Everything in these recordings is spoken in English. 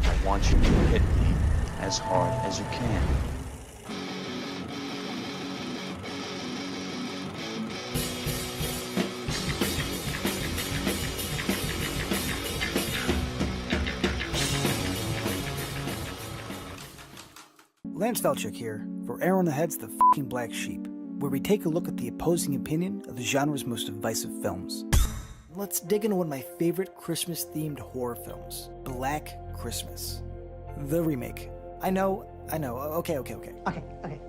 I want you to hit me as hard as you can. Lance Vlcek here for Arrow on the Head's The F***ing Black Sheep, where we take a look at the opposing opinion of the genre's most divisive films. Let's dig into one of my favorite Christmas-themed horror films, Black Christmas. The remake. I know, okay.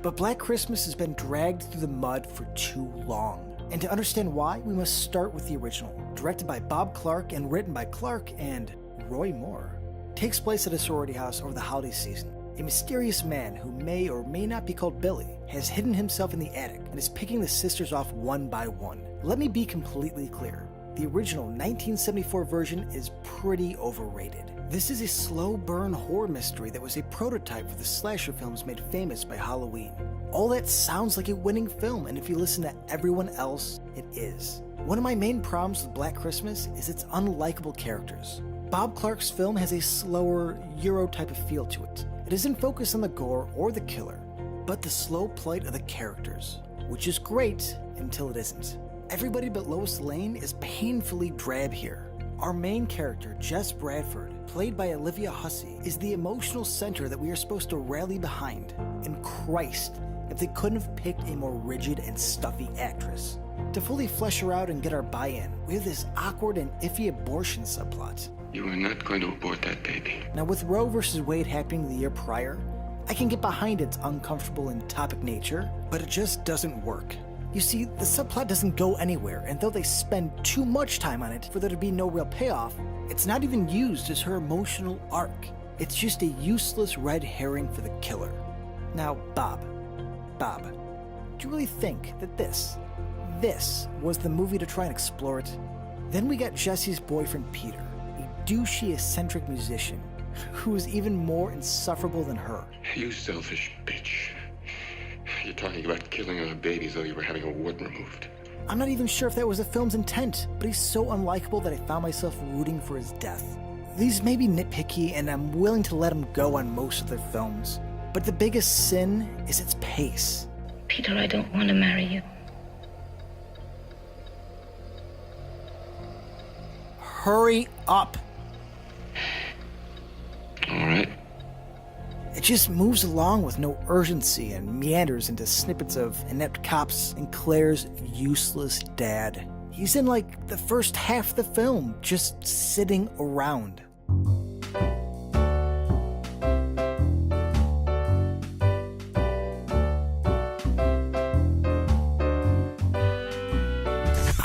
But Black Christmas has been dragged through the mud for too long. And to understand why, we must start with the original, directed by Bob Clark and written by Clark and Roy Moore. Takes place at a sorority house over the holiday season. A mysterious man who may or may not be called Billy has hidden himself in the attic and is picking the sisters off one by one. Let me be completely clear. The original 1974 version is pretty overrated. This is a slow burn horror mystery that was a prototype for the slasher films made famous by Halloween. All that sounds like a winning film, and if you listen to everyone else, it is. One of my main problems with Black Christmas is its unlikable characters. Bob Clark's film has a slower, Euro type of feel to it. It isn't focused on the gore or the killer, but the slow plight of the characters, which is great until it isn't. Everybody but Lois Lane is painfully drab here. Our main character, Jess Bradford, played by Olivia Hussey, is the emotional center that we are supposed to rally behind. And Christ, if they couldn't have picked a more rigid and stuffy actress. To fully flesh her out and get our buy-in, we have this awkward and iffy abortion subplot. You are not going to abort that baby. Now with Roe vs. Wade happening the year prior, I can get behind its uncomfortable and topic nature, but it just doesn't work. You see, the subplot doesn't go anywhere, and though they spend too much time on it for there to be no real payoff, it's not even used as her emotional arc. It's just a useless red herring for the killer. Now, Bob, do you really think that this was the movie to try and explore it? Then we got Jesse's boyfriend Peter, a douchey eccentric musician, who is even more insufferable than her. You selfish bitch. You're talking about killing our babies though you were having a wart removed. I'm not even sure if that was the film's intent, but he's so unlikable that I found myself rooting for his death. These may be nitpicky, and I'm willing to let him go on most of their films, but the biggest sin is its pace. Peter, I don't want to marry you. Hurry up! All right. It just moves along with no urgency and meanders into snippets of inept cops and Claire's useless dad. He's in like the first half of the film, just sitting around.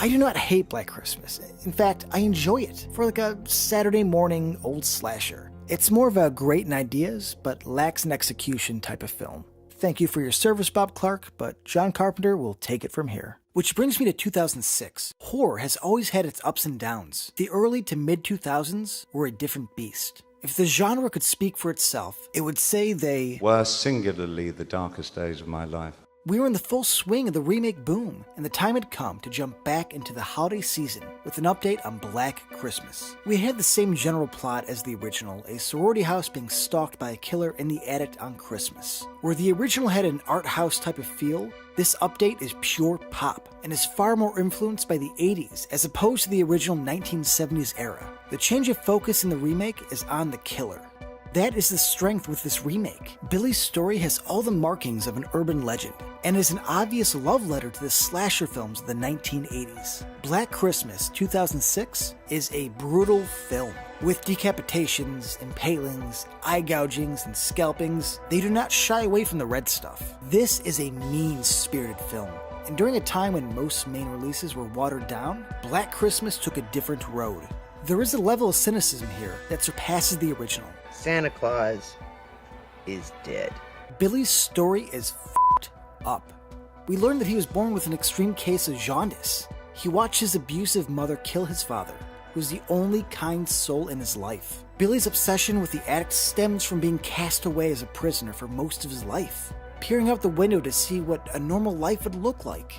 I do not hate Black Christmas. In fact, I enjoy it for like a Saturday morning old slasher. It's more of a great in ideas, but lacks in execution type of film. Thank you for your service, Bob Clark, but John Carpenter will take it from here. Which brings me to 2006. Horror has always had its ups and downs. The early to mid-2000s were a different beast. If the genre could speak for itself, it would say they were singularly the darkest days of my life. We were in the full swing of the remake boom, and the time had come to jump back into the holiday season with an update on Black Christmas. We had the same general plot as the original, a sorority house being stalked by a killer in the attic on Christmas. Where the original had an art house type of feel, this update is pure pop, and is far more influenced by the 80s as opposed to the original 1970s era. The change of focus in the remake is on the killer. That is the strength with this remake. Billy's story has all the markings of an urban legend, and is an obvious love letter to the slasher films of the 1980s. Black Christmas 2006 is a brutal film. With decapitations, impalings, eye gougings, and scalpings, they do not shy away from the red stuff. This is a mean-spirited film. And during a time when most main releases were watered down, Black Christmas took a different road. There is a level of cynicism here that surpasses the original. Santa Claus is dead. Billy's story is f***ed up. We learn that he was born with an extreme case of jaundice. He watched his abusive mother kill his father, who was the only kind soul in his life. Billy's obsession with the addict stems from being cast away as a prisoner for most of his life, peering out the window to see what a normal life would look like.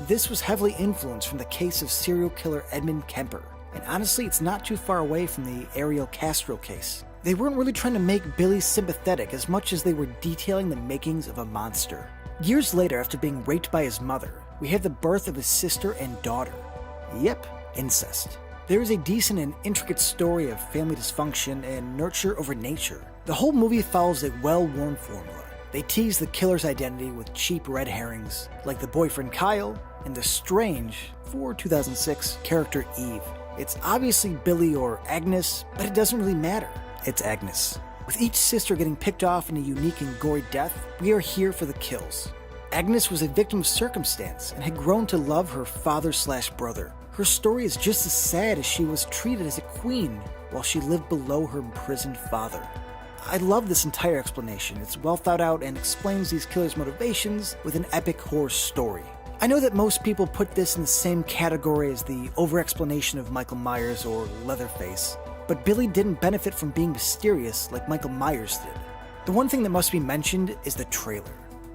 This was heavily influenced from the case of serial killer Edmund Kemper, And honestly, it's not too far away from the Ariel Castro case. They weren't really trying to make Billy sympathetic as much as they were detailing the makings of a monster. Years later, after being raped by his mother, we have the birth of his sister and daughter. Yep, incest. There is a decent and intricate story of family dysfunction and nurture over nature. The whole movie follows a well-worn formula. They tease the killer's identity with cheap red herrings, like the boyfriend Kyle and the strange, for 2006, character Eve. It's obviously Billy or Agnes, but it doesn't really matter. It's Agnes. With each sister getting picked off in a unique and gory death, we are here for the kills. Agnes was a victim of circumstance and had grown to love her father/brother. Her story is just as sad as she was treated as a queen while she lived below her imprisoned father. I love this entire explanation. It's well thought out and explains these killers' motivations with an epic horror story. I know that most people put this in the same category as the over-explanation of Michael Myers or Leatherface, but Billy didn't benefit from being mysterious like Michael Myers did. The one thing that must be mentioned is the trailer.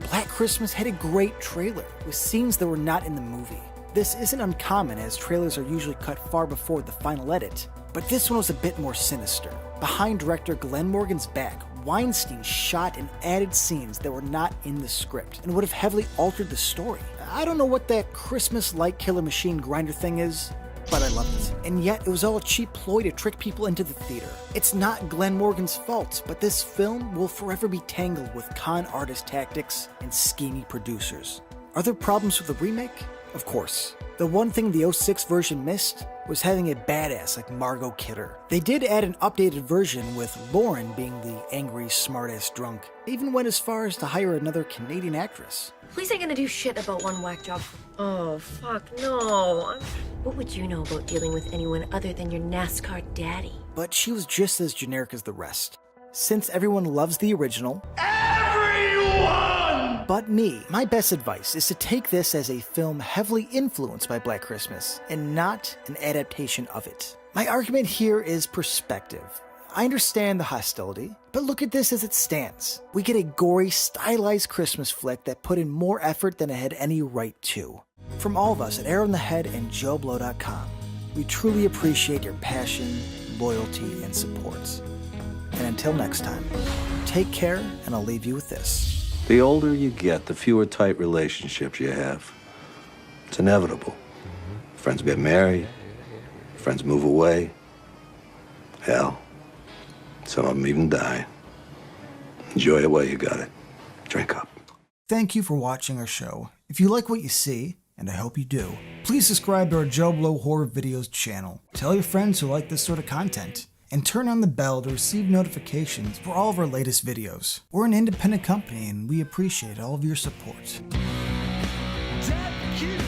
Black Christmas had a great trailer, with scenes that were not in the movie. This isn't uncommon as trailers are usually cut far before the final edit, but this one was a bit more sinister. Behind director Glen Morgan's back, Weinstein shot and added scenes that were not in the script and would have heavily altered the story. I don't know what that Christmas-like killer machine grinder thing is, but I loved it. And yet, it was all a cheap ploy to trick people into the theater. It's not Glen Morgan's fault, but this film will forever be tangled with con artist tactics and schemy producers. Are there problems with the remake? Of course. The one thing the 06 version missed was having a badass like Margot Kidder. They did add an updated version with Lauren being the angry, smartass drunk. They even went as far as to hire another Canadian actress. Police ain't gonna do shit about one whack job. Oh, fuck, no. What would you know about dealing with anyone other than your NASCAR daddy? But she was just as generic as the rest. Since everyone loves the original, but me, my best advice is to take this as a film heavily influenced by Black Christmas and not an adaptation of it. My argument here is perspective. I understand the hostility, but look at this as it stands. We get a gory, stylized Christmas flick that put in more effort than it had any right to. From all of us at Arrow in the Head and JoBlo.com, we truly appreciate your passion, loyalty, and support. And until next time, take care, and I'll leave you with this. The older you get, the fewer tight relationships you have. It's inevitable. Friends get married, friends move away. Hell, some of them even die. Enjoy it while you got it. Drink up. Thank you for watching our show. If you like what you see, and I hope you do, please subscribe to our JoBlo Horror Videos channel. Tell your friends who like this sort of content. And turn on the bell to receive notifications for all of our latest videos. We're an independent company and we appreciate all of your support. That kid